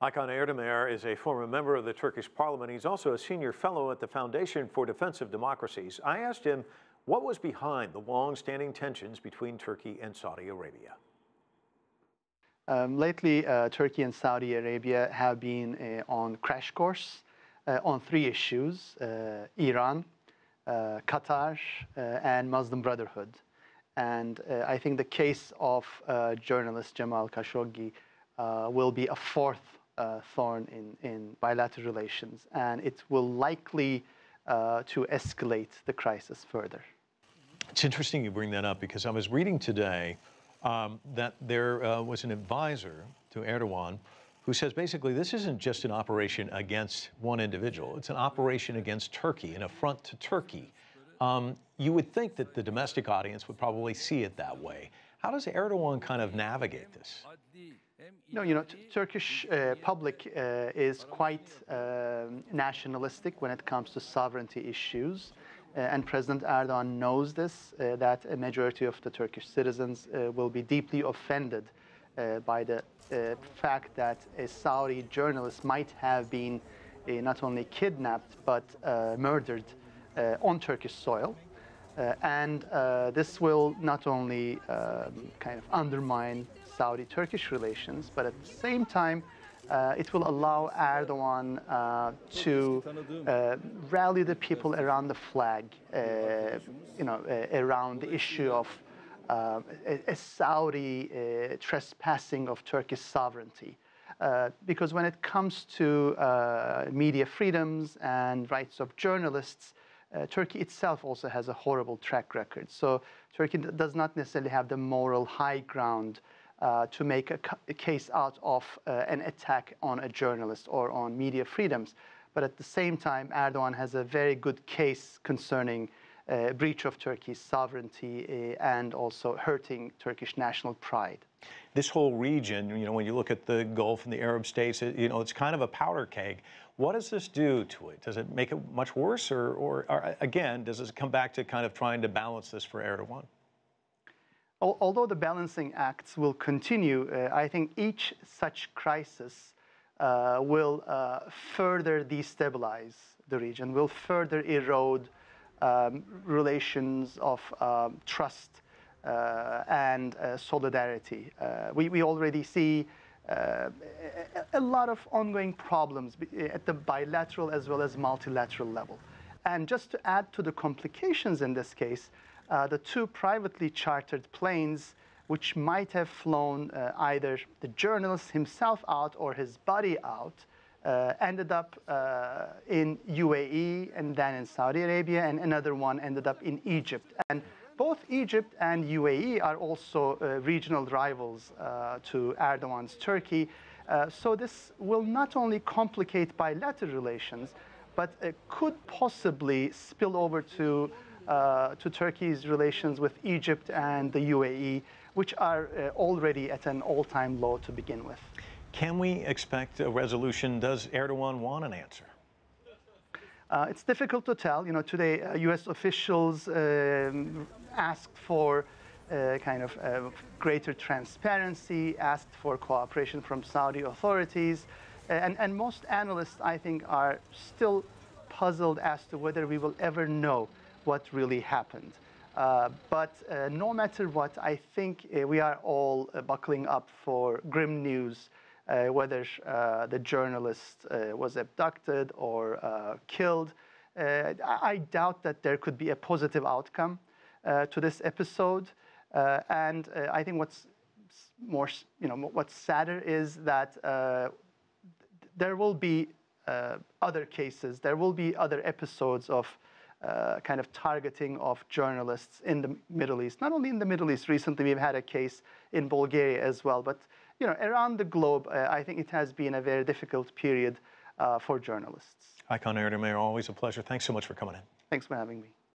Aykan Erdemir is a former member of the Turkish Parliament. He's also a senior fellow at the Foundation for Defense of Democracies. I asked him what was behind the long-standing tensions between Turkey and Saudi Arabia. Lately, Turkey and Saudi Arabia have been on crash course on three issues: Iran, Qatar, and Muslim Brotherhood. And I think the case of journalist Jamal Khashoggi will be a fourth thorn in bilateral relations, and it will likely to escalate the crisis further. It's interesting you bring that up because I was reading today that there was an advisor to Erdogan who says basically this isn't just an operation against one individual, it's an operation against Turkey, an affront to Turkey. You would think that the domestic audience would probably see it that way. How does Erdogan kind of navigate this? No, Turkish public is quite nationalistic when it comes to sovereignty issues. And President Erdogan knows this, that a majority of the Turkish citizens will be deeply offended by the fact that a Saudi journalist might have been not only kidnapped but murdered on Turkish soil. And this will not only kind of undermine Saudi-Turkish relations, but at the same time, it will allow Erdogan to rally the people around the flag, around the issue of a Saudi trespassing of Turkish sovereignty. Because when it comes to media freedoms and rights of journalists, Turkey itself also has a horrible track record. So Turkey does not necessarily have the moral high ground to make a case out of an attack on a journalist or on media freedoms. But at the same time, Erdogan has a very good case concerning breach of Turkey's sovereignty and also hurting Turkish national pride. This whole region, when you look at the Gulf and the Arab states, it's kind of a powder keg. What does this do to it? Does it make it much worse? Or again, does it come back to kind of trying to balance this for Erdogan? Although the balancing acts will continue, I think each such crisis will further destabilize the region, will further erode relations of trust and solidarity. We already see a lot of ongoing problems at the bilateral as well as multilateral level. And just to add to the complications in this case, the two privately chartered planes which might have flown either the journalist himself out or his body out ended up in UAE and then in Saudi Arabia, and another one ended up in Egypt. And both Egypt and UAE are also regional rivals to Erdogan's Turkey. So this will not only complicate bilateral relations, but it could possibly spill over to Turkey's relations with Egypt and the UAE, which are already at an all-time low to begin with. Can we expect a resolution? Does Erdogan want an answer? It's difficult to tell. Today U.S. officials asked for kind of greater transparency, asked for cooperation from Saudi authorities, and most analysts, I think, are still puzzled as to whether we will ever know what really happened. But no matter what, I think we are all buckling up for grim news, whether the journalist was abducted or killed. I doubt that there could be a positive outcome to this episode. And I think what's sadder is that there will be other cases, there will be other episodes of kind of targeting of journalists in the Middle East. Not only in the Middle East, recently we've had a case in Bulgaria as well, but around the globe, I think it has been a very difficult period for journalists. Aykan Erdemir, always a pleasure. Thanks so much for coming in. Thanks for having me.